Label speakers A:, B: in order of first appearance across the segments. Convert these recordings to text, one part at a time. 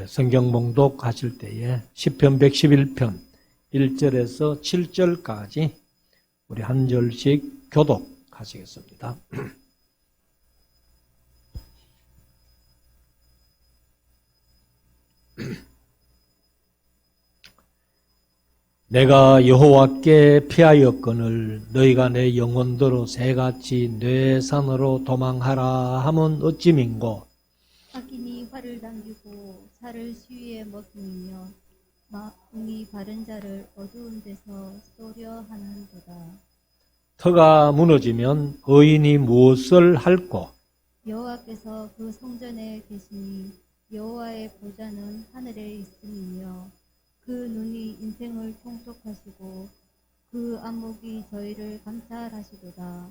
A: 성경 봉독하실 때에 시편 111편 1절에서 7절까지 우리 한 절씩 교독하시겠습니다. 내가 여호와께 피하였거늘 너희가 내 영혼대로 새같이 내 산으로 도망하라 함은 어찌 민고.
B: 악인이 활을 당기고 살을 시위에 먹이며 마음이 바른 자를 어두운 데서 쏘려 하는도다.
A: 터가 무너지면 의인이 무엇을 할꼬.
B: 여호와께서 그 성전에 계시니 여호와의 보좌는 하늘에 있음이며 그 눈이 인생을 통촉하시고 그 안목이 저희를 감찰하시도다.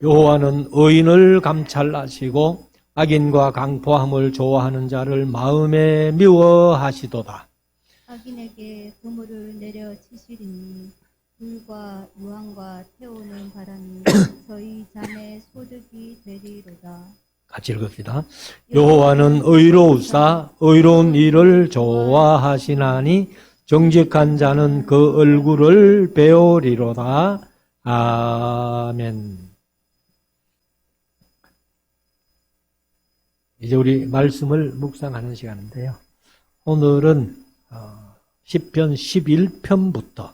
A: 여호와는 의인을 감찰하시고 악인과 강포함을 좋아하는 자를 마음에 미워하시도다.
B: 악인에게 그물을 내려 치시리니 불과 유황과 태우는 바람이 저희 잔의 소득이 되리로다.
A: 같이 읽읍시다. 여호와는 의로우사 의로운 일을 좋아하시나니 정직한 자는 그 얼굴을 배우리로다. 아멘. 이제 우리 말씀을 묵상하는 시간인데요. 오늘은 시편 11편부터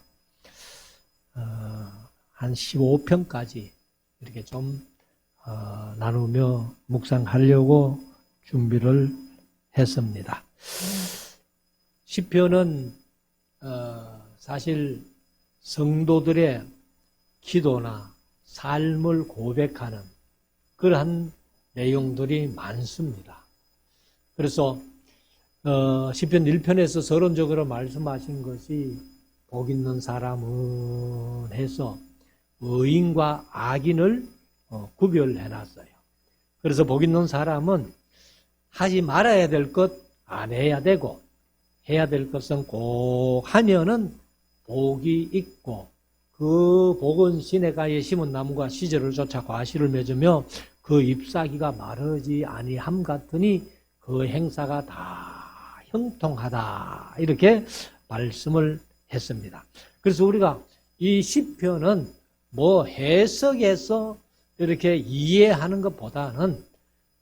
A: 한 15편까지 이렇게 좀 나누며 묵상하려고 준비를 했습니다. 시편은 사실 성도들의 기도나 삶을 고백하는 그러한 내용들이 많습니다. 그래서 시편 1편에서 서론적으로 말씀하신 것이 복 있는 사람은 해서 의인과 악인을 구별해놨어요. 그래서 복 있는 사람은 하지 말아야 될 것 안 해야 되고 해야 될 것은 꼭 하면은 복이 있고 그 복은 시냇가에 심은 나무가 시절을 쫓아 과실을 맺으며 그 잎사귀가 마르지 아니함 같으니 그 행사가 다 형통하다 이렇게 말씀을 했습니다. 그래서 우리가 이 시편은 뭐 해석해서 이렇게 이해하는 것보다는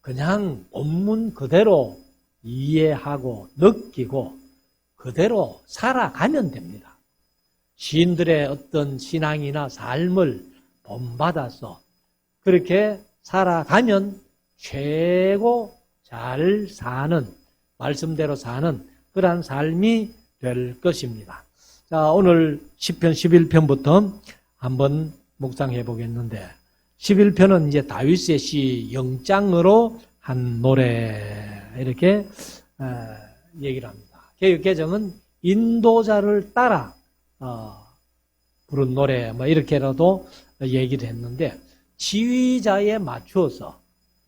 A: 그냥 본문 그대로 이해하고 느끼고 그대로 살아가면 됩니다. 시인들의 어떤 신앙이나 삶을 본받아서 그렇게 살아가면 최고 잘 사는, 말씀대로 사는 그러한 삶이 될 것입니다. 자, 오늘 시편 11편부터 한번 묵상해 보겠는데 11편은 이제 다윗의 시 영장으로 한 노래 이렇게 얘기를 합니다. 개역개정은 인도자를 따라 부른 노래 뭐 이렇게라도 얘기를 했는데 지휘자에 맞추어서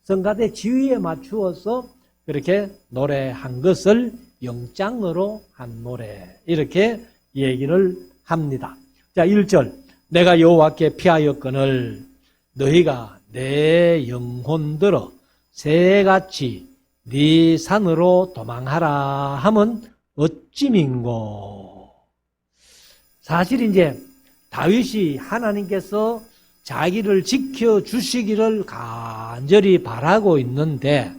A: 성가대 지휘에 맞추어서 그렇게 노래한 것을 영장으로 한 노래 이렇게 얘기를 합니다. 자, 1절 내가 여호와께 피하였거늘 너희가 내 영혼들어 새같이 네 산으로 도망하라 함은 어찌 민고. 사실 이제 다윗이 하나님께서 자기를 지켜주시기를 간절히 바라고 있는데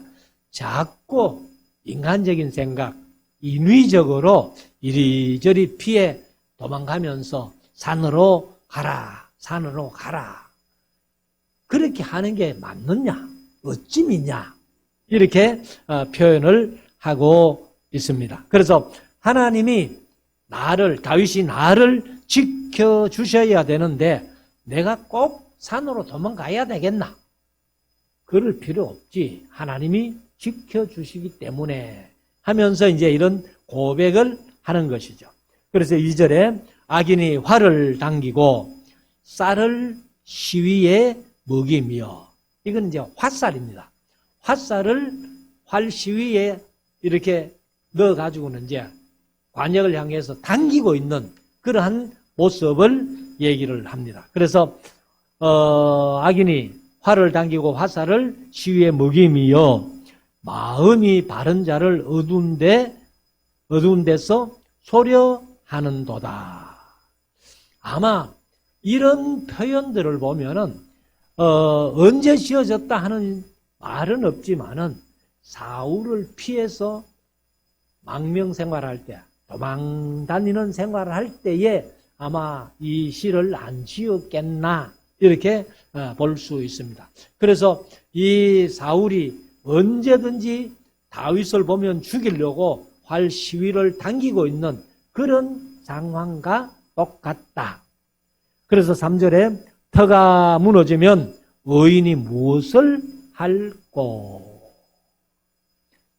A: 자꾸 인간적인 생각, 인위적으로 이리저리 피해 도망가면서 산으로 가라, 산으로 가라. 그렇게 하는 게 맞느냐? 어찌 믿냐? 이렇게 표현을 하고 있습니다. 그래서 하나님이 다윗이 나를 지켜주셔야 되는데 내가 꼭 산으로 도망가야 되겠나? 그럴 필요 없지. 하나님이 지켜주시기 때문에 하면서 이제 이런 고백을 하는 것이죠. 그래서 2절에 악인이 활을 당기고 쌀을 시위에 먹이며 이건 이제 화살입니다. 화살을 활 시위에 이렇게 넣어가지고는 이제 관역을 향해서 당기고 있는 그러한 모습을 얘기를 합니다. 그래서 악인이 활을 당기고 화살을 시위에 먹이며 마음이 바른 자를 어두운 데서 소려하는도다. 아마 이런 표현들을 보면은 언제 지어졌다 하는 말은 없지만은 사울을 피해서 망명 생활할 때, 도망 다니는 생활을 할 때에 아마 이 시를 안 지었겠나 이렇게 볼 수 있습니다. 그래서 이 사울이 언제든지 다윗을 보면 죽이려고 활 시위를 당기고 있는 그런 상황과 똑같다. 그래서 3절에 터가 무너지면 의인이 무엇을 할꼬?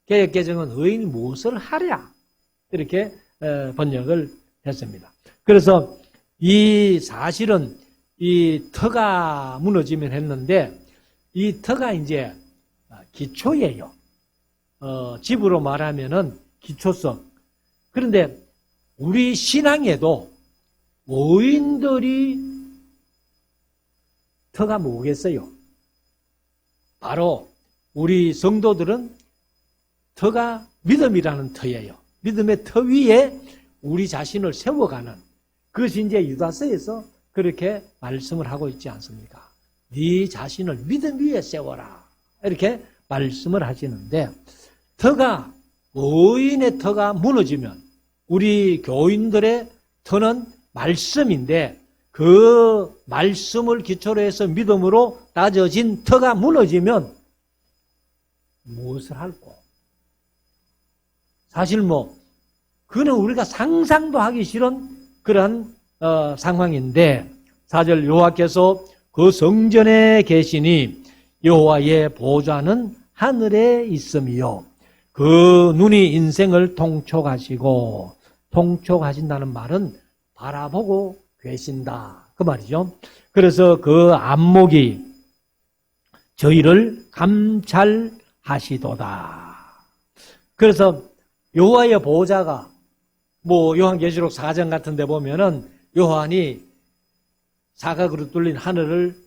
A: 개역개정은 의인이 무엇을 하랴? 이렇게 번역을 했습니다. 그래서 이 사실은 이 터가 무너지면 했는데 이 터가 이제 기초예요. 집으로 말하면은 기초성. 그런데 우리 신앙에도 의인들이 터가 뭐겠어요? 바로 우리 성도들은 터가 믿음이라는 터예요. 믿음의 터 위에 우리 자신을 세워가는, 그것이 이제 유다서에서 그렇게 말씀을 하고 있지 않습니까? 네 자신을 믿음 위에 세워라 이렇게 말씀을 하시는데, 터가, 의인의 터가 무너지면 우리 교인들의 터는 말씀인데 그 말씀을 기초로 해서 믿음으로 다져진 터가 무너지면 무엇을 할꼬? 사실 그는 우리가 상상도 하기 싫은 그런 상황인데 4절 여호와께서 그 성전에 계시니 여호와의 보좌는 하늘에 있음이요 그 눈이 인생을 통촉하시고, 통촉하신다는 말은 바라보고 계신다 그 말이죠. 그래서 그 안목이 저희를 감찰하시도다. 그래서 여호와의 보좌가 요한계시록 4장 같은 데 보면은 요한이 사각으로 뚫린 하늘을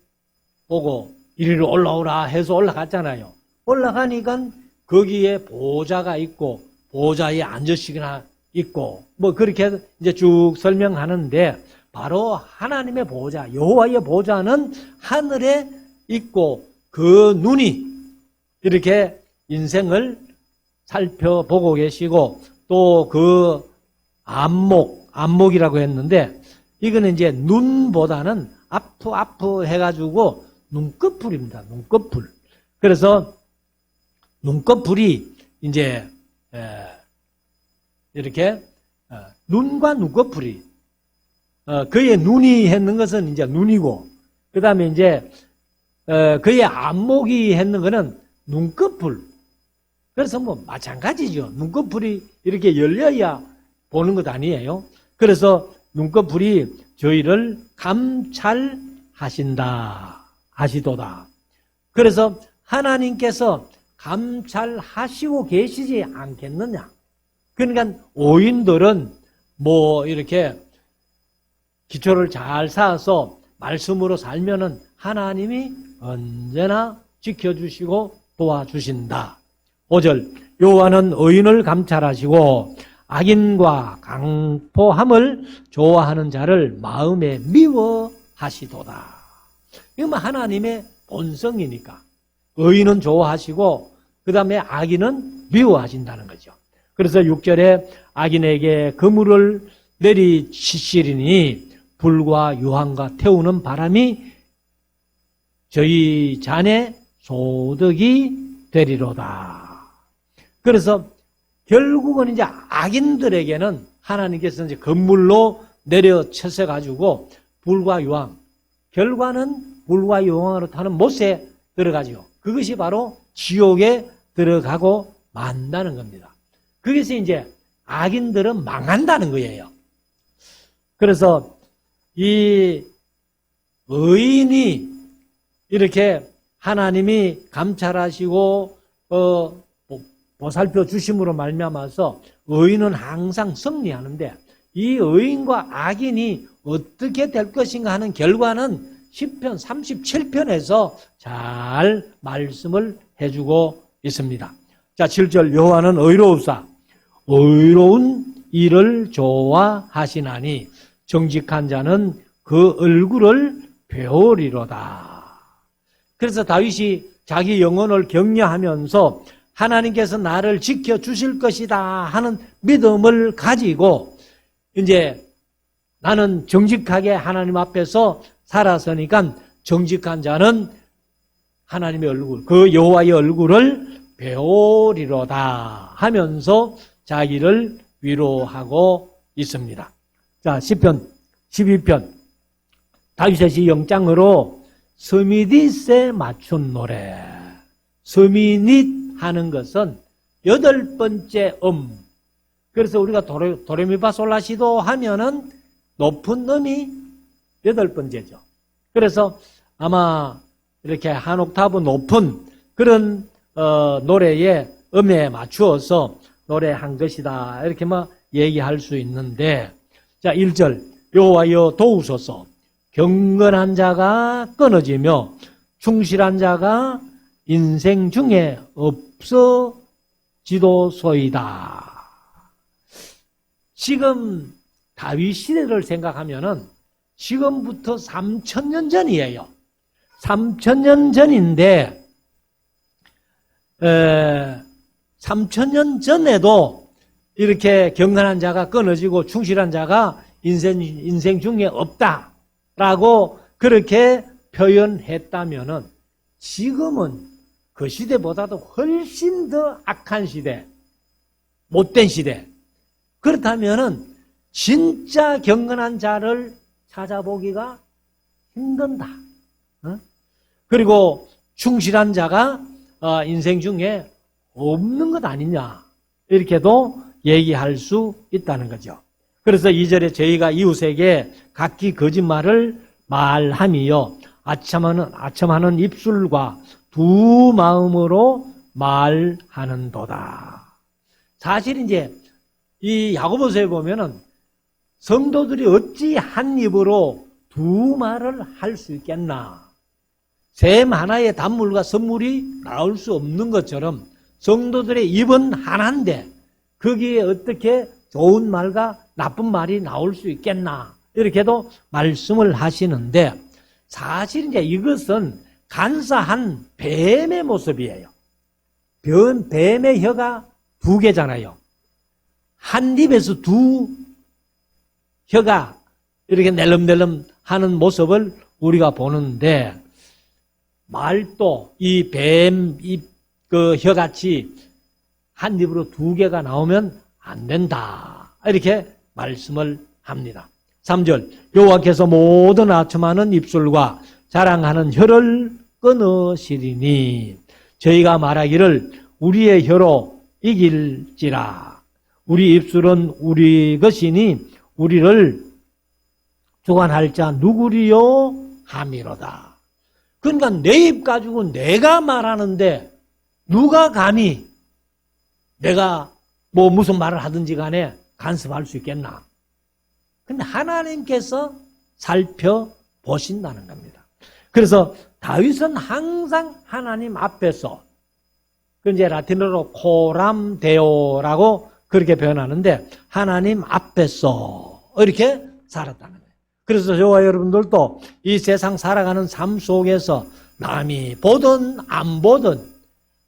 A: 보고 이리로 올라오라 해서 올라갔잖아요. 올라가니까 거기에 보좌가 있고 보좌에 앉으시거나 있고 그렇게 이제 쭉 설명하는데, 바로 하나님의 보좌, 여호와의 보좌는 하늘에 있고 그 눈이 이렇게 인생을 살펴보고 계시고, 또 그 안목이라고 했는데 이거는 이제 눈보다는 아프 해가지고 눈꺼풀입니다. 눈꺼풀. 그래서 눈꺼풀이 이제 이렇게 눈과 눈꺼풀이 그의 눈이 했는 것은 이제 눈이고, 그 다음에 이제 그의 안목이 했는 것은 눈꺼풀. 그래서 마찬가지죠. 눈꺼풀이 이렇게 열려야 보는 것 아니에요. 그래서 눈꺼풀이 저희를 감찰하신다 하시도다. 그래서 하나님께서 감찰하시고 계시지 않겠느냐. 그러니까 오인들은 이렇게 기초를 잘 쌓아서 말씀으로 살면은 하나님이 언제나 지켜주시고 도와주신다. 5절 여호와는 의인을 감찰하시고 악인과 강포함을 좋아하는 자를 마음에 미워하시도다. 이건 하나님의 본성이니까 의인은 좋아하시고 그 다음에 악인은 미워하신다는 거죠. 그래서 6절에 악인에게 그물을 내리치시리니 불과 유황과 태우는 바람이 저희 잔의 소득이 되리로다. 그래서 결국은 이제 악인들에게는 하나님께서 이제 건물로 내려쳐서 가지고 불과 유황, 결과는 불과 유황으로 타는 못에 들어가죠. 그것이 바로 지옥에 들어가고 만다는 겁니다. 그것이 이제 악인들은 망한다는 거예요. 그래서 이 의인이 이렇게 하나님이 감찰하시고 보살펴 주심으로 말미암아서 의인은 항상 승리하는데, 이 의인과 악인이 어떻게 될 것인가 하는 결과는 시편 37편에서 잘 말씀을 해주고 있습니다. 자, 7절 여호와는 의로우사 의로운 일을 좋아하시나니 정직한 자는 그 얼굴을 배우리로다. 그래서 다윗이 자기 영혼을 격려하면서 하나님께서 나를 지켜주실 것이다 하는 믿음을 가지고 이제 나는 정직하게 하나님 앞에서 살아서니까 정직한 자는 하나님의 얼굴, 그 여호와의 얼굴을 배우리로다 하면서 자기를 위로하고 있습니다. 자, 시편 12편 다윗의 시 영장으로 스미딧에 맞춘 노래. 스미닛 하는 것은 8번째 그래서 우리가 도레미파솔라시도 하면은 높은 음이 8번째죠. 그래서 아마 이렇게 한 옥타브 높은 그런 노래의 음에 맞추어서 노래한 것이다. 이렇게 얘기할 수 있는데, 자, 1절 여호와여 도우소서. 경건한 자가 끊어지며 충실한 자가 인생 중에 없어지도소이다. 지금 다윗 시대를 생각하면은 지금부터 3000년 전이에요. 3000년 전인데 3000년 전에도 이렇게 경건한 자가 끊어지고 충실한 자가 인생 중에 없다라고 그렇게 표현했다면은 지금은 그 시대보다도 훨씬 더 악한 시대, 못된 시대. 그렇다면은 진짜 경건한 자를 찾아보기가 힘든다. 그리고 충실한 자가 인생 중에 없는 것 아니냐, 이렇게도 얘기할 수 있다는 거죠. 그래서 2절에 저희가 이웃에게 각기 거짓말을 말하며 아첨하는 입술과 두 마음으로 말하는도다. 사실 이제 이 야고보서에 보면은 성도들이 어찌 한 입으로 두 말을 할 수 있겠나. 샘 하나의 단물과 선물이 나올 수 없는 것처럼 성도들의 입은 하나인데 거기에 어떻게 좋은 말과 나쁜 말이 나올 수 있겠나. 이렇게도 말씀을 하시는데 사실 이제 이것은 간사한 뱀의 모습이에요. 뱀의 혀가 2개잖아요. 한 입에서 2 혀가 이렇게 낼름낼름 하는 모습을 우리가 보는데 말도 이 뱀 그 혀같이 한 입으로 2개가 나오면 안 된다. 이렇게 말씀을 합니다. 3절 여호와께서 모든 아첨하는 입술과 자랑하는 혀를 끊으시리니 저희가 말하기를 우리의 혀로 이길지라. 우리 입술은 우리 것이니 우리를 주관할 자 누구리요 함이로다. 그러니까 내 입 가지고 내가 말하는데 누가 감히 내가 무슨 말을 하든지 간에 간섭할 수 있겠나. 근데 하나님께서 살펴보신다는 겁니다. 그래서 다윗은 항상 하나님 앞에서, 그 이제 라틴어로 코람 데오라고 그렇게 표현하는데 하나님 앞에서 이렇게 살았다는 거예요. 그래서 저와 여러분들도 이 세상 살아가는 삶 속에서 남이 보든 안 보든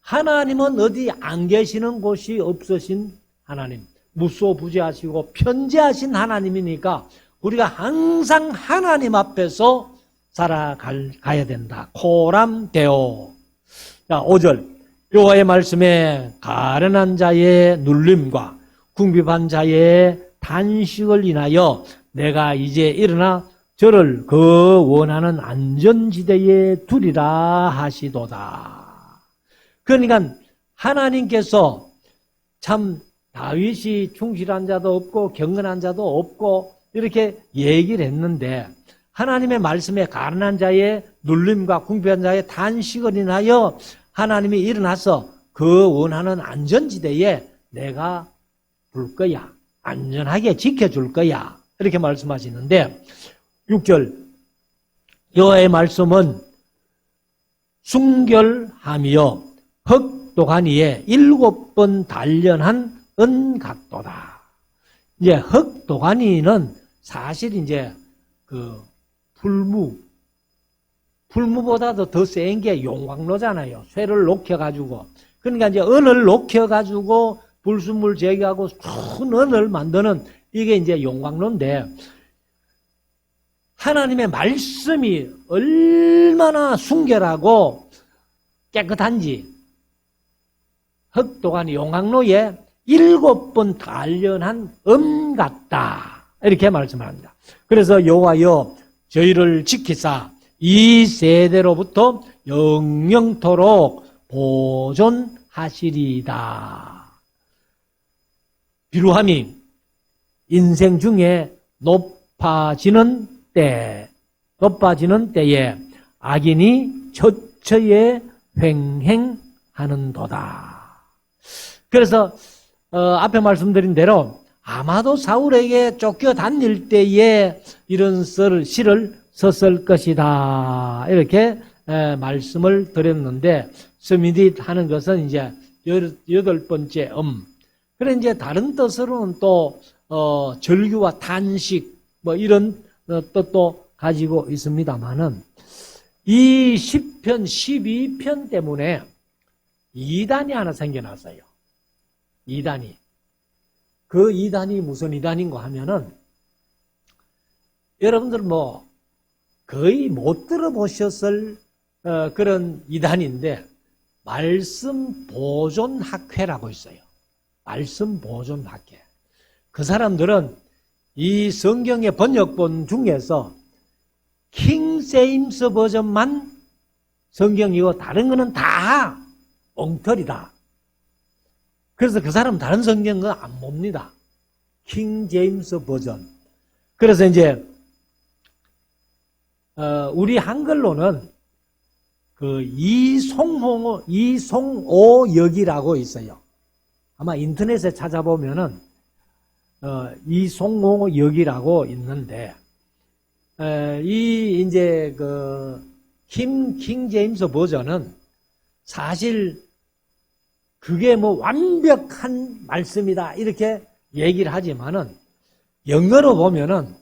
A: 하나님은 어디 안 계시는 곳이 없으신 하나님, 무소부지하시고 편지하신 하나님이니까 우리가 항상 하나님 앞에서 살아가야 된다. 코람데오. 자, 5절 여호와의 말씀에 가련한 자의 눌림과 궁핍한 자의 탄식을 인하여 내가 이제 일어나 저를 그 원하는 안전지대에 두리라 하시도다. 그러니까 하나님께서 참 다윗이 충실한 자도 없고 경건한 자도 없고 이렇게 얘기를 했는데 하나님의 말씀에 가난한 자의 눌림과 궁핍한 자의 탄식을 인하여 하나님이 일어나서 그 원하는 안전지대에 내가 둘 거야. 안전하게 지켜줄 거야. 이렇게 말씀하시는데 6절 여호와의 말씀은 순결하며 흑도간 위에 7번 단련한 은 같도다. 이제 흑도가니는 사실 이제 그 풀무보다도 더 센 게 용광로잖아요. 쇠를 녹여가지고. 그러니까 이제 은을 녹여가지고 불순물 제거하고 큰 은을 만드는 이게 이제 용광로인데, 하나님의 말씀이 얼마나 순결하고 깨끗한지 흑도가니 용광로에 7번 단련한 음 같다, 이렇게 말씀합니다. 그래서 여호와여 저희를 지키사 이 세대로부터 영영토록 보존하시리이다. 비루함이 인생 중에 높아지는 때에 악인이 처처에 횡행하는도다. 그래서 앞에 말씀드린 대로 아마도 사울에게 쫓겨다닐 때에 이런 시를 썼을 것이다, 이렇게 말씀을 드렸는데, 스미딧 하는 것은 이제 8번째 그래 이제 다른 뜻으로는 또 절규와 탄식 뭐 이런 뜻도 가지고 있습니다만은, 이 시편 12편 때문에 이단이 하나 생겨났어요. 이단이. 그 이단이 무슨 이단인가 하면은, 여러분들 뭐 거의 못 들어보셨을 그런 이단인데, 말씀 보존 학회라고 있어요. 말씀 보존 학회. 그 사람들은 이 성경의 번역본 중에서 킹 제임스 버전만 성경이고 다른 거는 다 엉터리다. 그래서 그 사람 다른 성경은 안 봅니다. 킹 제임스 버전. 그래서 이제 우리 한글로는 그 이송오 역이라고 있어요. 아마 인터넷에 찾아보면은 이송오 역이라고 있는데, 이 이제 그 킹 제임스 버전은 사실 그게 뭐 완벽한 말씀이다 이렇게 얘기를 하지만은, 영어로 보면은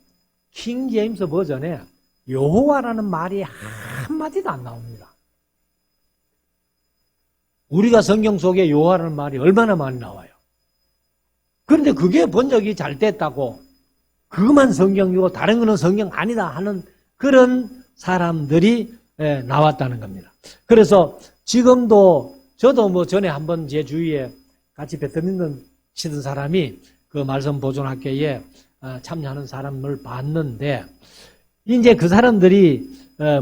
A: 킹 제임스 버전에 여호와라는 말이 한마디도 안 나옵니다. 우리가 성경 속에 여호와라는 말이 얼마나 많이 나와요. 그런데 그게 번역이 잘 됐다고, 그것만 성경이고 다른 거는 성경 아니다 하는 그런 사람들이 나왔다는 겁니다. 그래서 지금도 저도 뭐 전에 한번 제 주위에 같이 배드민턴 치던 사람이 그 말씀 보존학회에 참여하는 사람을 봤는데, 이제 그 사람들이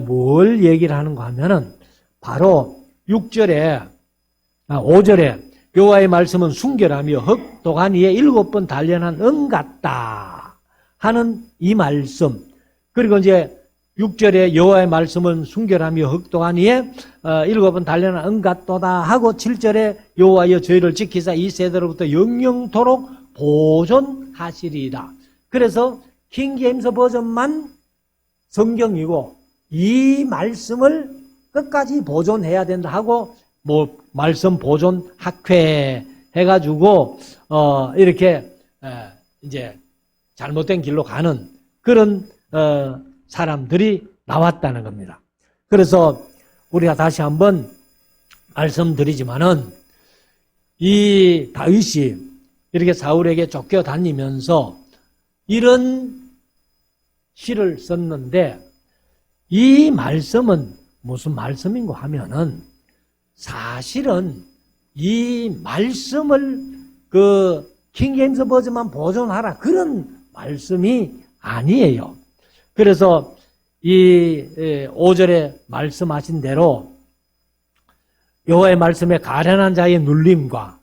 A: 뭘 얘기를 하는가 하면은, 바로 5절에 여호와의 말씀은 순결하며 흑도간 위에 7번 단련한 은 같다 하는 이 말씀, 그리고 이제 6절에 여호와의 말씀은 순결하며 흑도간 위에 7번 단련한 은 같도다 하고, 7절에 여호와여 저희를 지키사 이 세대로부터 영영토록 보존하시리이다. 그래서 킹 제임스 버전만 성경이고 이 말씀을 끝까지 보존해야 된다 하고, 뭐 말씀 보존 학회 해가지고 이렇게 이제 잘못된 길로 가는 그런 사람들이 나왔다는 겁니다. 그래서 우리가 다시 한번 말씀드리지만은, 이 다윗이 이렇게 사울에게 쫓겨다니면서 이런 시를 썼는데, 이 말씀은 무슨 말씀인가 하면은, 사실은 이 말씀을 그 킹 제임스 버전만 보존하라 그런 말씀이 아니에요. 그래서 이 5절에 말씀하신 대로 여호와의 말씀에 가련한 자의 눌림과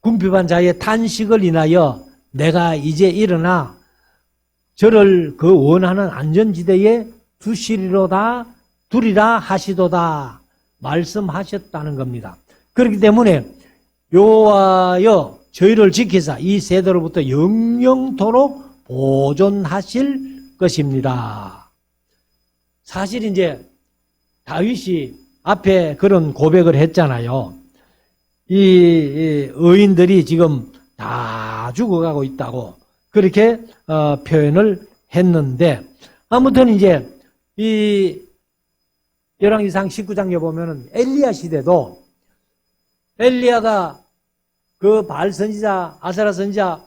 A: 궁핍한 자의 탄식을 인하여 내가 이제 일어나 저를 그 원하는 안전지대에 두리라 하시도다 말씀하셨다는 겁니다. 그렇기 때문에 여호와여 저희를 지키사 이 세대로부터 영영토록 보존하실 것입니다. 사실 이제 다윗이 앞에 그런 고백을 했잖아요. 이 의인들이 지금 다 죽어가고 있다고 그렇게 표현을 했는데, 아무튼 이제 이 열왕기상 19장에 보면은 엘리야 시대도 엘리야가 그 바알 선지자, 아세라 선지자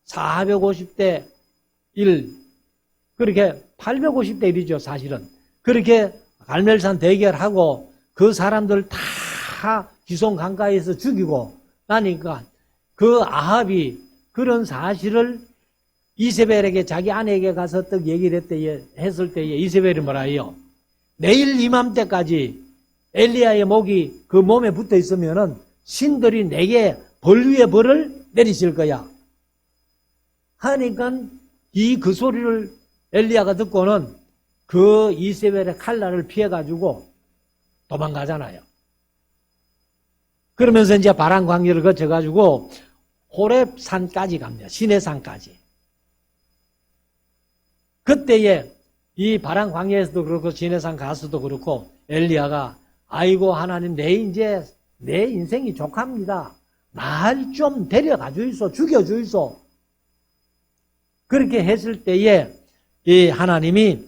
A: 450대 1, 그렇게 850대 1이죠, 사실은. 그렇게 갈멜산 대결하고 그 사람들 다 기숑 강가에서 죽이고 나니까 그 아합이 그런 사실을 이세벨에게 자기 아내에게 가서 떡 얘기를 했을 때에 이세벨이 뭐라 해요? 내일 이맘때까지 엘리야의 목이 그 몸에 붙어 있으면은 신들이 내게 벌 위에 벌을 내리실 거야. 하니까 그 소리를 엘리야가 듣고는 그 이세벨의 칼날을 피해가지고 도망가잖아요. 그러면서 이제 바란 광야를 거쳐가지고 호렙산까지 갑니다. 시내산까지. 그때에 이 바란 광야에서도 그렇고 시내산 가서도 그렇고 엘리야가 아이고 하나님 내 인생이 족합니다. 날 좀 데려가 주이소. 죽여 주이소. 그렇게 했을 때에 이 하나님이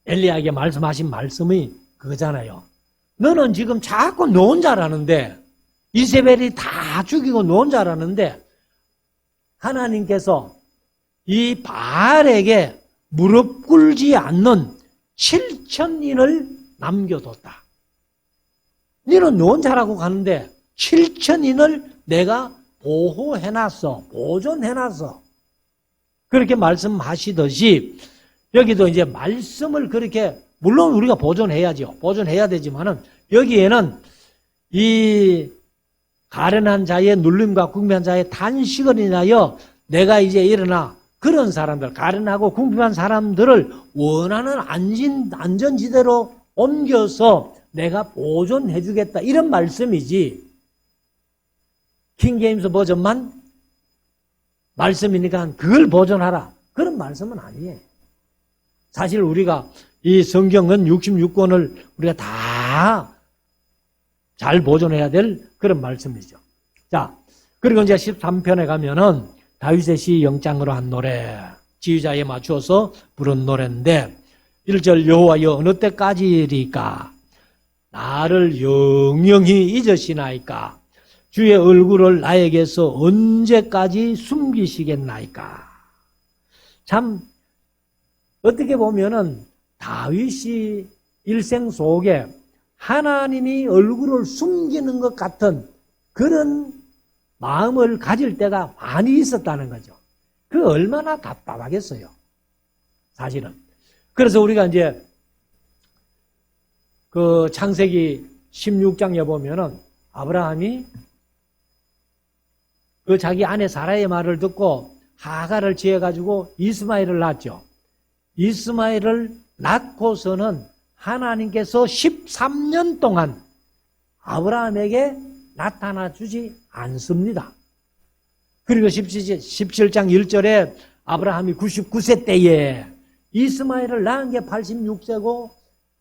A: 엘리야에게 말씀하신 말씀이 그거잖아요. 너는 지금 자꾸 너 혼자라는데 이세벨이 다 죽이고 너 혼자라는데 하나님께서 이 바알에게 무릎 꿇지 않는 7,000인을 남겨뒀다. 너는 너 혼자라고 가는데 7,000인을 내가 보호해놨어. 보존해놨어. 그렇게 말씀하시듯이 여기도 이제 말씀을 그렇게 물론 우리가 보존해야죠. 보존해야 되지만은 여기에는 이 가련한 자의 눌림과 궁핍한 자의 탄식을 인하여 내가 이제 일어나 그런 사람들, 가련하고 궁핍한 사람들을 원하는 안전지대로 옮겨서 내가 보존해 주겠다. 이런 말씀이지. 킹제임스 버전만 말씀이니까 그걸 보존하라. 그런 말씀은 아니에요. 사실 우리가 이 성경은 66권을 우리가 다 잘 보존해야 될 그런 말씀이죠. 자, 그리고 이제 13편에 가면은 다윗의 시 영장으로 한 노래, 지휘자에 맞추어서 부른 노래인데 1절 여호와여 어느 때까지리까 나를 영영히 잊으시나이까 주의 얼굴을 나에게서 언제까지 숨기시겠나이까. 참 어떻게 보면은 다윗이 일생 속에 하나님이 얼굴을 숨기는 것 같은 그런 마음을 가질 때가 많이 있었다는 거죠. 그 얼마나 답답하겠어요. 사실은. 그래서 우리가 이제 그 창세기 16장에 보면은 아브라함이 그 자기 아내 사라의 말을 듣고 하가를 지어가지고 이스마엘을 낳았죠. 이스마엘을 낳고서는 하나님께서 13년 동안 아브라함에게 나타나 주지 않습니다. 그리고 17장 1절에 아브라함이 99세 때에 이스마엘을 낳은 게 86세고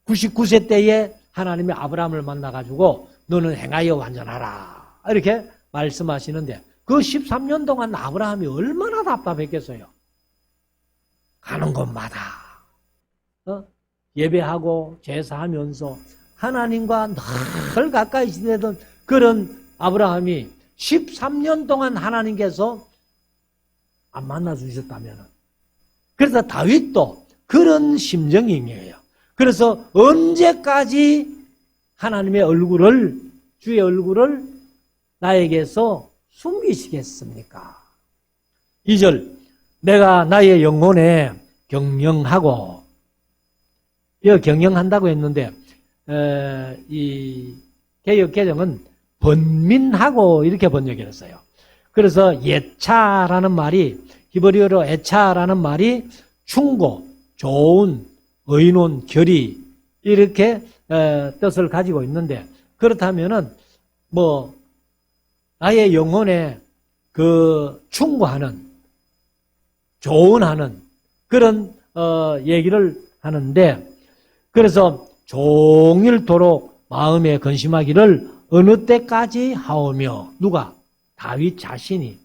A: 99세 때에 하나님이 아브라함을 만나가지고 너는 행하여 완전하라 이렇게 말씀하시는데 그 13년 동안 아브라함이 얼마나 답답했겠어요. 가는 곳마다 예배하고 제사하면서 하나님과 늘 가까이 지내던 그런 아브라함이 13년 동안 하나님께서 안 만나주셨다면 그래서 다윗도 그런 심정이에요. 그래서 언제까지 하나님의 얼굴을 주의 얼굴을 나에게서 숨기시겠습니까? 2절 내가 나의 영혼에 경영하고 여기 경영한다고 했는데 이 개역개정은 번민하고 이렇게 번역을 했어요. 그래서 예차라는 말이 히브리어로 에차라는 말이 충고, 좋은, 의논, 결의 이렇게 뜻을 가지고 있는데 그렇다면은 뭐 나의 영혼에 그 충고하는 조언하는 그런 얘기를 하는데 그래서 종일토록 마음에 근심하기를 어느 때까지 하오며. 누가? 다윗 자신이.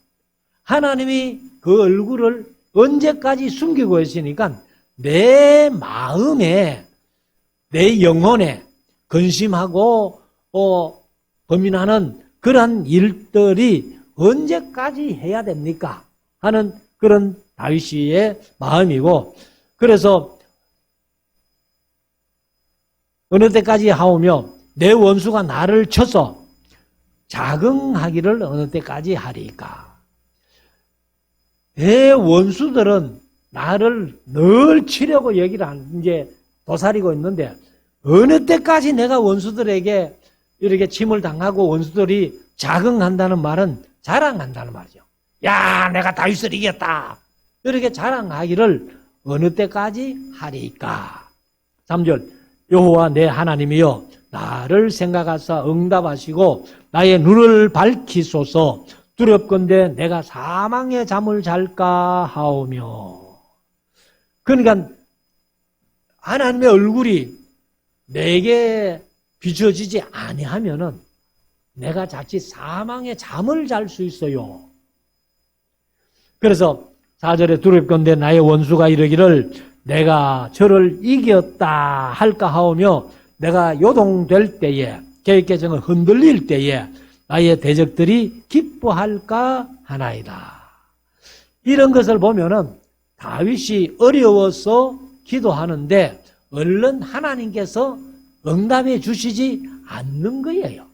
A: 하나님이 그 얼굴을 언제까지 숨기고 있으니까 내 마음에, 내 영혼에 근심하고 고민하는 그러한 일들이 언제까지 해야 됩니까? 하는 그런 다윗의 마음이고, 그래서 어느 때까지 하오며 내 원수가 나를 쳐서 자긍하기를 어느 때까지 하리까. 내 원수들은 나를 늘 치려고 얘기를 이제 도사리고 있는데, 어느 때까지 내가 원수들에게 이렇게 침을 당하고 원수들이 자긍한다는 말은 자랑한다는 말이죠. 야, 내가 다윗을 이겼다. 이렇게 자랑하기를 어느 때까지 하리까. 3절, 여호와 내 하나님이여 나를 생각하사 응답하시고 나의 눈을 밝히소서. 두렵건대 내가 사망의 잠을 잘까 하오며. 그러니까 하나님의 얼굴이 내게 비춰지지 아니하면은 내가 자칫 사망의 잠을 잘 수 있어요. 그래서 4절에 두렵건대 나의 원수가 이르기를 내가 저를 이겼다 할까 하오며 내가 요동될 때에, 계획개정을 흔들릴 때에 나의 대적들이 기뻐할까 하나이다. 이런 것을 보면은 다윗이 어려워서 기도하는데 얼른 하나님께서 응답해 주시지 않는 거예요.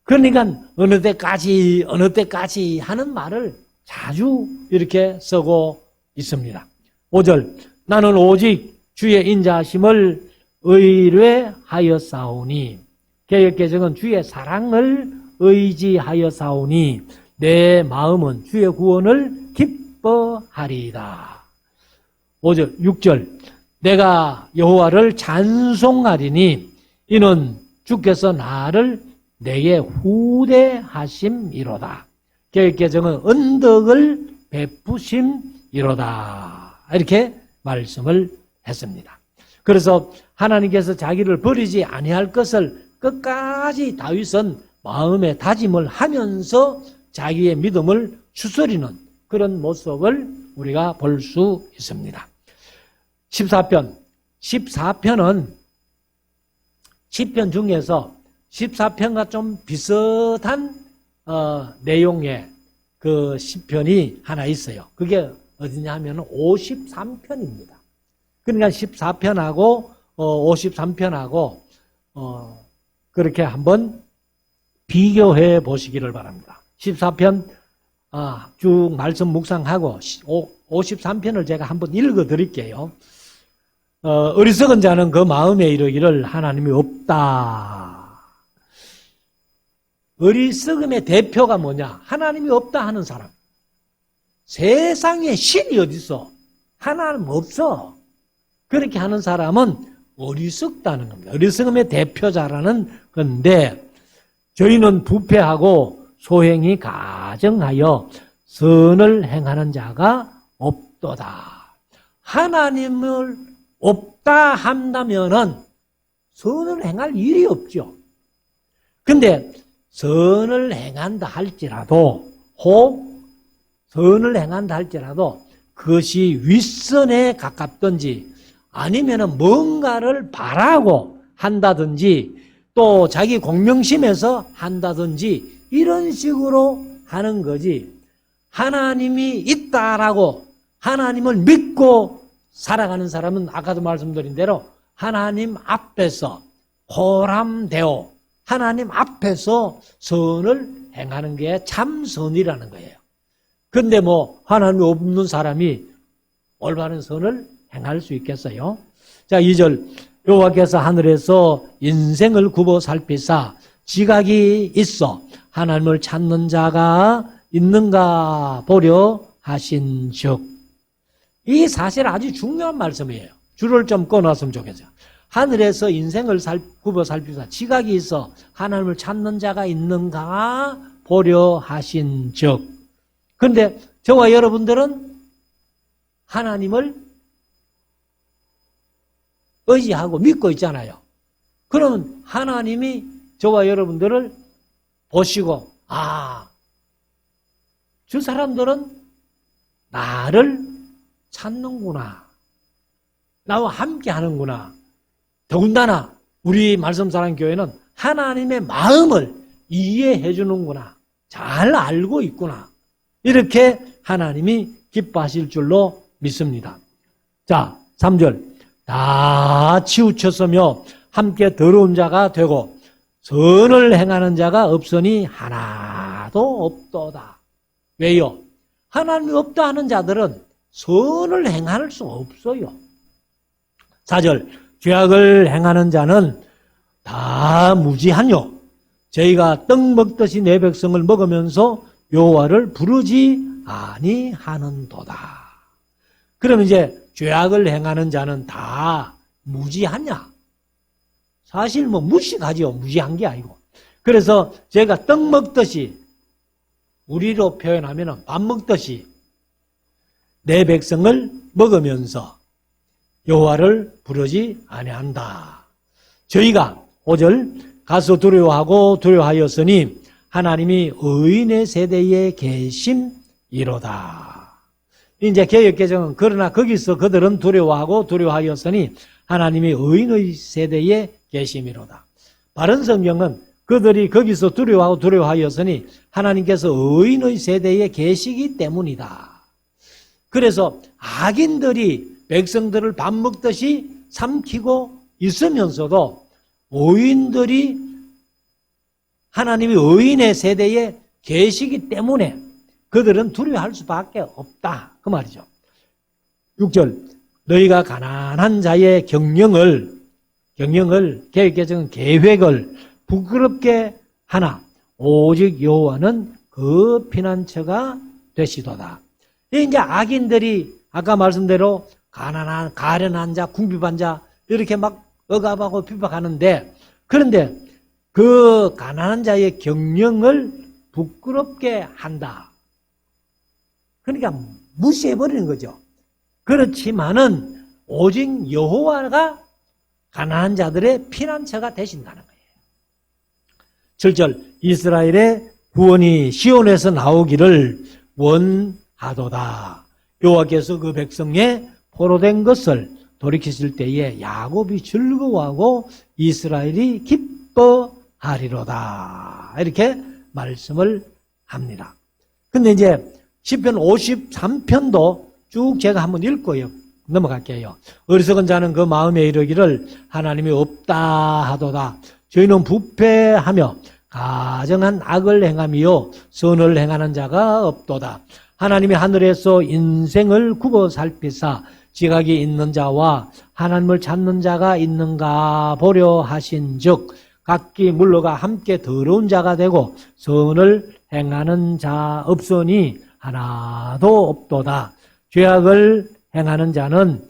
A: 그러니까 어느 때까지 하는 말을 자주 이렇게 쓰고 있습니다. 5절, 나는 오직 주의 인자하심을 의뢰하였사오니. 개역개정은 주의 사랑을 의지하였사오니 내 마음은 주의 구원을 기뻐하리이다. 5절, 6절, 내가 여호와를 찬송하리니 이는 주께서 나를 내게 후대하심이로다. 개역개정은 언덕을 베푸심이로다. 이렇게 말씀을 했습니다. 그래서 하나님께서 자기를 버리지 아니할 것을 끝까지 다윗은 마음에 다짐을 하면서 자기의 믿음을 추스리는 그런 모습을 우리가 볼 수 있습니다. 14편은 시편 중에서 14편과 좀 비슷한 내용의 그 시편이 하나 있어요. 그게 어디냐 하면 53편입니다. 그러니까 14편하고 53편하고 그렇게 한번 비교해 보시기를 바랍니다. 14편 쭉 말씀 묵상하고 53편을 제가 한번 읽어 드릴게요. 어리석은 자는 그 마음에 이르기를 하나님이 없다. 어리석음의 대표가 뭐냐? 하나님이 없다 하는 사람. 세상에 신이 어디 있어? 하나님 없어. 그렇게 하는 사람은 어리석다는 겁니다. 어리석음의 대표자라는 건데, 저희는 부패하고 소행이 가정하여 선을 행하는 자가 없도다. 하나님을 없다 한다면은 선을 행할 일이 없죠. 근데 선을 행한다 할지라도, 선을 행한다 할지라도 그것이 윗선에 가깝든지 아니면은 뭔가를 바라고 한다든지 또 자기 공명심에서 한다든지 이런 식으로 하는 거지, 하나님이 있다라고 하나님을 믿고 살아가는 사람은 아까도 말씀드린 대로 하나님 앞에서 호람되어 하나님 앞에서 선을 행하는 게 참선이라는 거예요. 근데 뭐 하나님 없는 사람이 올바른 선을 행할 수 있겠어요? 자, 2절, 여호와께서 하늘에서 인생을 굽어 살피사 지각이 있어 하나님을 찾는 자가 있는가 보려 하신즉. 이 사실 아주 중요한 말씀이에요. 줄을 좀 꺼놨으면 좋겠어요. 하늘에서 인생을 굽어 살피사 지각이 있어 하나님을 찾는 자가 있는가 보려 하신즉. 그런데 저와 여러분들은 하나님을 의지하고 믿고 있잖아요. 그러면 하나님이 저와 여러분들을 보시고, 저 사람들은 나를 찾는구나. 나와 함께 하는구나. 더군다나 우리 말씀사랑교회는 하나님의 마음을 이해해 주는구나. 잘 알고 있구나. 이렇게 하나님이 기뻐하실 줄로 믿습니다. 자, 3절. 다 치우쳤으며 함께 더러운 자가 되고 선을 행하는 자가 없으니 하나도 없도다. 왜요? 하나님이 없다 하는 자들은 선을 행할 수 없어요. 4절. 죄악을 행하는 자는 다 무지하뇨. 저희가 떡 먹듯이 내 백성을 먹으면서 여호와를 부르지 아니하는도다. 그럼 이제 죄악을 행하는 자는 다 무지하냐? 사실 무식하죠. 무지한 게 아니고. 그래서 제가 떡 먹듯이, 우리로 표현하면 밥 먹듯이 내 백성을 먹으면서 여호와를 부르지 아니한다. 저희가 5절 가서 두려워하고 두려워하였으니 하나님이 의인의 세대에 계심이로다. 이제 개역개정은 그러나 거기서 그들은 두려워하고 두려워하였으니 하나님이 의인의 세대에 계심이로다. 바른 성경은 그들이 거기서 두려워하고 두려워하였으니 하나님께서 의인의 세대에 계시기 때문이다. 그래서 악인들이 백성들을 밥 먹듯이 삼키고 있으면서도 의인들이 하나님이 의인의 세대에 계시기 때문에 그들은 두려워할 수밖에 없다. 그 말이죠. 6절. 너희가 가난한 자의 경영을 계획개정은 계획을 부끄럽게 하나 오직 여호와는 그 피난처가 되시도다. 이제 악인들이 아까 말씀대로 가련한 자, 궁핍한 자 이렇게 막 억압하고 비박하는데, 그런데 그 가난한 자의 경영을 부끄럽게 한다. 그러니까 무시해버리는 거죠. 그렇지만은 오직 여호와가 가난한 자들의 피난처가 되신다는 거예요. 7절. 이스라엘의 구원이 시온에서 나오기를 원하도다. 여호와께서 그 백성의 포로된 것을 돌이키실 때에 야곱이 즐거워하고 이스라엘이 기뻐하리로다. 이렇게 말씀을 합니다. 근데 이제 시편 53편도 쭉 제가 한번 읽고요. 넘어갈게요. 어리석은 자는 그 마음에 이르기를 하나님이 없다 하도다. 저희는 부패하며 가정한 악을 행하며 선을 행하는 자가 없도다. 하나님이 하늘에서 인생을 굽어 살피사 지각이 있는 자와 하나님을 찾는 자가 있는가 보려 하신즉 각기 물러가 함께 더러운 자가 되고 선을 행하는 자 없으니 하나도 없도다. 죄악을 행하는 자는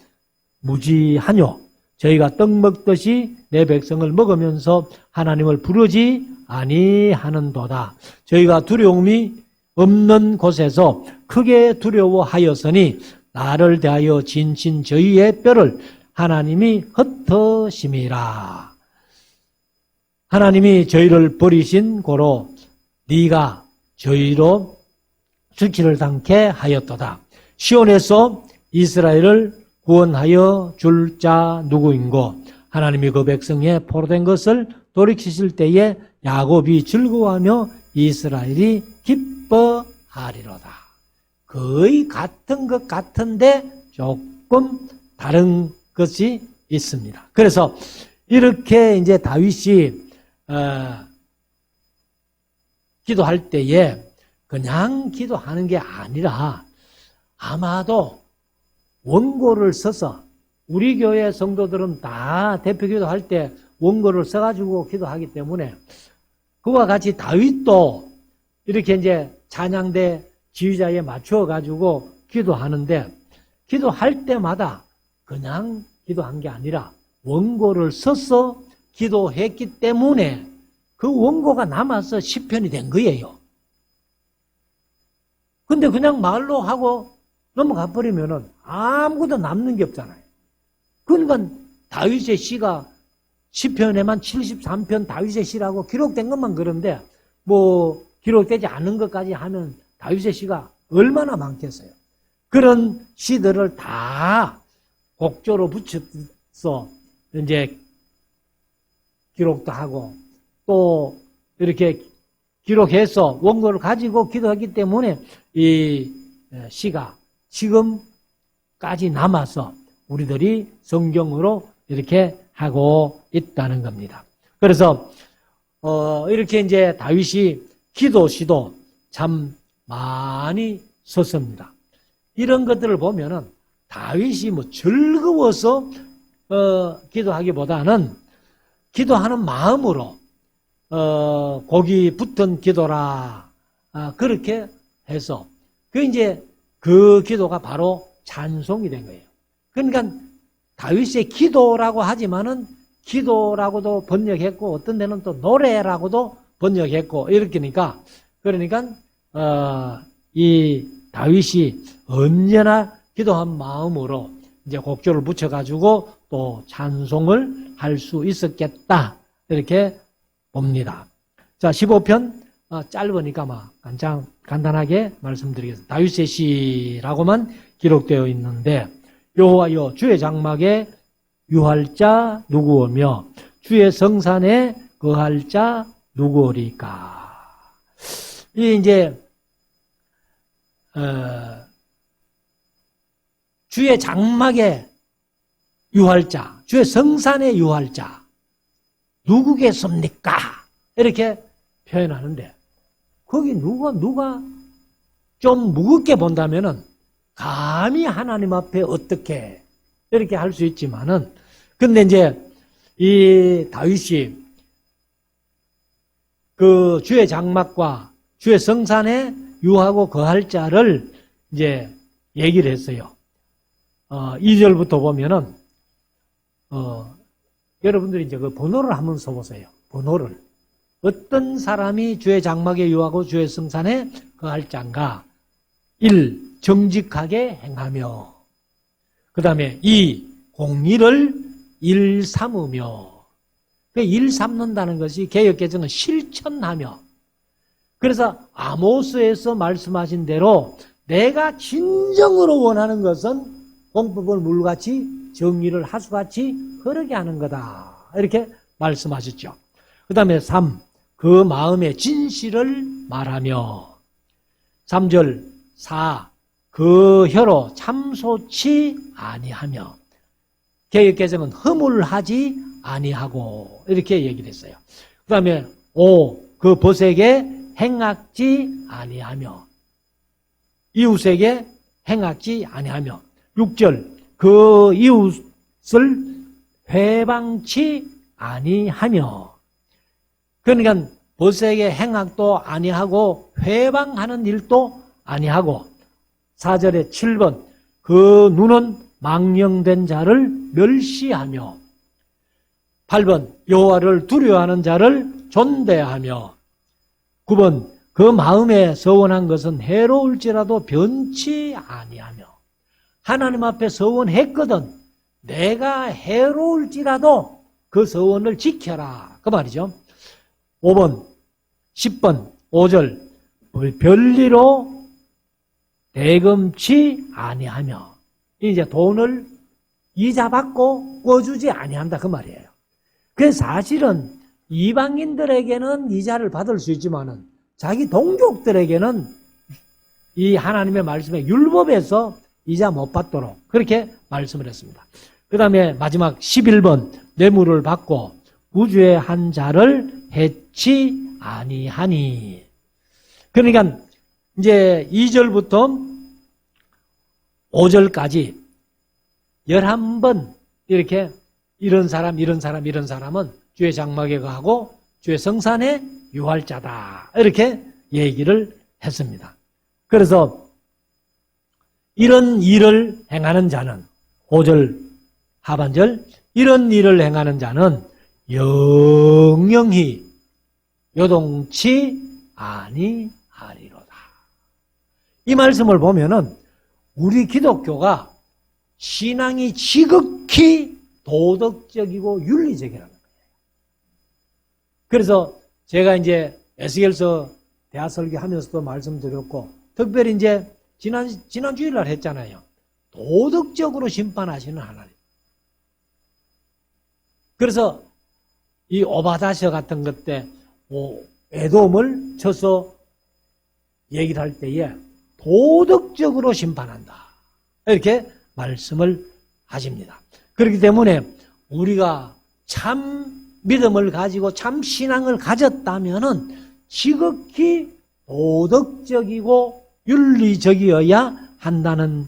A: 무지하뇨. 저희가 떡 먹듯이 내 백성을 먹으면서 하나님을 부르지 아니하는도다. 저희가 두려움이 없는 곳에서 크게 두려워하였으니 나를 대하여 진친 저희의 뼈를 하나님이 흩으심이라. 하나님이 저희를 버리신 고로 네가 저희로 수치를 당케 하였도다. 시온에서 이스라엘을 구원하여 줄 자 누구인고 하나님이 그 백성의 포로된 것을 돌이키실 때에 야곱이 즐거워하며 이스라엘이 기뻐하리로다. 거의 같은 것 같은데 조금 다른 것이 있습니다. 그래서 이렇게 이제 다윗이 기도할 때에 그냥 기도하는 게 아니라 아마도 원고를 써서, 우리 교회 성도들은 다 대표 기도할 때 원고를 써가지고 기도하기 때문에 그와 같이 다윗도 이렇게 이제 찬양대 지휘자에 맞춰가지고 기도하는데, 기도할 때마다 그냥 기도한 게 아니라 원고를 써서 기도했기 때문에 그 원고가 남아서 시편이 된 거예요. 근데 그냥 말로 하고 넘어가 버리면은 아무것도 남는 게 없잖아요. 그러니까 다윗의 시가 시편에만 73편 다윗의 시라고 기록된 것만 그런데 뭐 기록되지 않은 것까지 하면 다윗의 시가 얼마나 많겠어요. 그런 시들을 다 곡조로 붙여서 이제 기록도 하고 또 이렇게 기록해서 원고를 가지고 기도하기 때문에 이 시가 지금까지 남아서 우리들이 성경으로 이렇게 하고 있다는 겁니다. 그래서 이렇게 이제 다윗이 기도시도 참 많이 썼습니다. 이런 것들을 보면은 다윗이 뭐 즐거워서 기도하기보다는 기도하는 마음으로 곡이 붙은 기도라 그렇게 해서 그 기도가 바로 찬송이 된 거예요. 그러니까 다윗의 기도라고 하지만은 기도라고도 번역했고 어떤 데는 또 노래라고도 번역했고 이렇게니까 그러니까 이 다윗이 언제나 기도한 마음으로 이제 곡조를 붙여가지고 또 찬송을 할 수 있었겠다 이렇게 봅니다. 자, 15편 짧으니까 간단하게 말씀드리겠습니다. 다윗의 시라고만 기록되어 있는데 여호와여 주의 장막에 유할 자 누구오며 주의 성산에 거할 자 누구오리까. 이 이제 주의 장막에 유할 자, 주의 성산에 유할 자 누구겠습니까? 이렇게 표현하는데 거기 누가 좀 무겁게 본다면은 감히 하나님 앞에 어떻게 이렇게 할 수 있지만은 근데 이제 이 다윗이 그 주의 장막과 주의 성산에 유하고 거할 자를 이제 얘기를 했어요. 2절부터 보면은 여러분들이 이제 그 번호를 한번 써보세요. 번호를 어떤 사람이 주의 장막에 유하고 주의 성산에 거할 자인가? 1. 정직하게 행하며 그 다음에 2. 공의를 일 삼으며 일 삼는다는 것이 개역개정은 실천하며 그래서 아모스에서 말씀하신 대로 내가 진정으로 원하는 것은 공법을 물같이 정의를 하수같이 흐르게 하는 거다 이렇게 말씀하셨죠. 그 다음에 3. 그 마음의 진실을 말하며 3절 4. 그 혀로 참소치 아니하며 개역개정은 허물하지 아니하고 이렇게 얘기를 했어요. 그 다음에 5. 그 벗에게 행악지 아니하며 이웃에게 행악지 아니하며 6절 그 이웃을 회방치 아니하며 그러니까 벗에게 행악도 아니하고 회방하는 일도 아니하고 4절에 7번 그 눈은 망령된 자를 멸시하며 8번 여호와를 두려워하는 자를 존대하며 9번 그 마음에 서원한 것은 해로울지라도 변치 아니하며 하나님 앞에 서원했거든 내가 해로울지라도 그 서원을 지켜라 그 말이죠. 5번 10번 5절 별리로 대금치 아니하며 이제 돈을 이자 받고 꿔주지 아니한다 그 말이에요. 그 사실은 이방인들에게는 이자를 받을 수 있지만은 자기 동족들에게는 이 하나님의 말씀에 율법에서 이자 못 받도록 그렇게 말씀을 했습니다. 그 다음에 마지막 11번 뇌물을 받고 우주의 한 자를 해치 아니하니 그러니까 이제 2절부터 5절까지 11번 이렇게 이런 사람은 주의 장막에 거하고 주의 성산에 유할 자다 이렇게 얘기를 했습니다. 그래서 이런 일을 행하는 자는 5절 하반절 이런 일을 행하는 자는 영영히 요동치 아니하리로다. 이 말씀을 보면은 우리 기독교가 신앙이 지극히 도덕적이고 윤리적이라는 거예요. 그래서 제가 이제 에스겔서 대화 설교하면서도 말씀드렸고, 특별히 이제 지난 주일날 했잖아요. 도덕적으로 심판하시는 하나님. 그래서 이 오바다셔 같은 것 때 에돔을 쳐서 얘기를 할 때에 도덕적으로 심판한다. 이렇게 말씀을 하십니다. 그렇기 때문에 우리가 참 믿음을 가지고 참 신앙을 가졌다면은 지극히 도덕적이고 윤리적이어야 한다는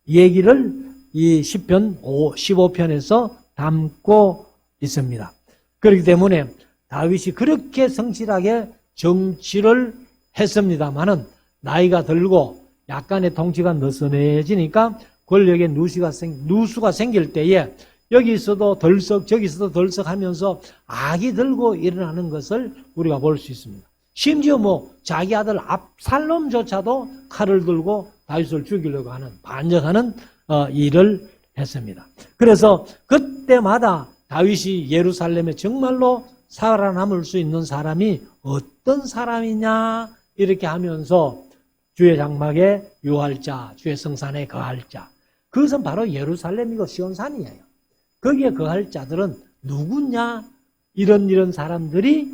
A: 얘기를 이 시편 15편에서 담고 있습니다. 그렇기 때문에 다윗이 그렇게 성실하게 정치를 했습니다마는 나이가 들고 약간의 통치가 느슨해지니까 권력의 누수가 생길 때에 여기 있어도 덜썩 저기 있어도 덜썩 하면서 악이 들고 일어나는 것을 우리가 볼 수 있습니다. 심지어 자기 아들 압살롬조차도 칼을 들고 다윗을 죽이려고 하는 반역하는 일을 했습니다. 그래서 그때마다 다윗이 예루살렘에 정말로 살아남을 수 있는 사람이 어떤 사람이냐 이렇게 하면서 주의 장막에 유할 자, 주의 성산에 거할 자, 그것은 바로 예루살렘이고 시온산이에요. 거기에 거할 자들은 누구냐? 이런 사람들이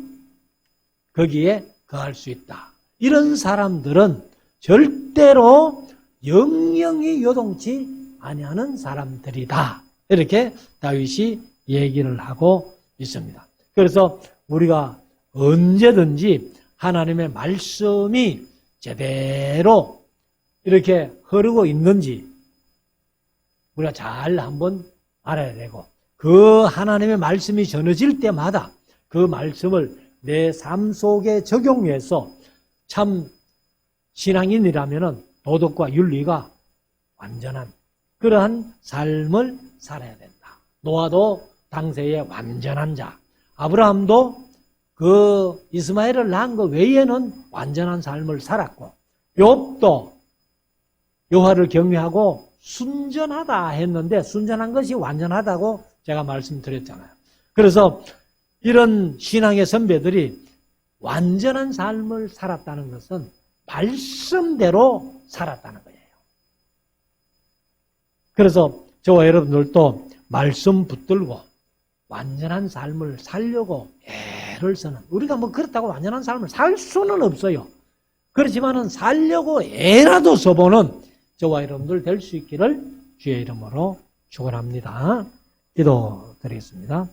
A: 거기에 거할 수 있다. 이런 사람들은 절대로 영영이 요동치 아니하는 사람들이다. 이렇게 다윗이 얘기를 하고 있습니다. 그래서 우리가 언제든지 하나님의 말씀이 제대로 이렇게 흐르고 있는지 우리가 잘 한번 알아야 되고, 그 하나님의 말씀이 전해질 때마다 그 말씀을 내 삶 속에 적용해서 참 신앙인이라면 도덕과 윤리가 완전한 그러한 삶을 살아야 된다. 노아도 당시의 완전한 자, 아브라함도 그 이스마엘을 낳은 것 외에는 완전한 삶을 살았고, 욥도 여호와를 경외하고 순전하다 했는데 순전한 것이 완전하다고 제가 말씀드렸잖아요. 그래서 이런 신앙의 선배들이 완전한 삶을 살았다는 것은 말씀대로 살았다는 거예요. 그래서 저와 여러분들도 말씀 붙들고 완전한 삶을 살려고 애를 쓰는, 우리가 그렇다고 완전한 삶을 살 수는 없어요. 그렇지만은 살려고 애라도 써보는 저와 여러분들 될 수 있기를 주의 이름으로 축원합니다. 기도드리겠습니다.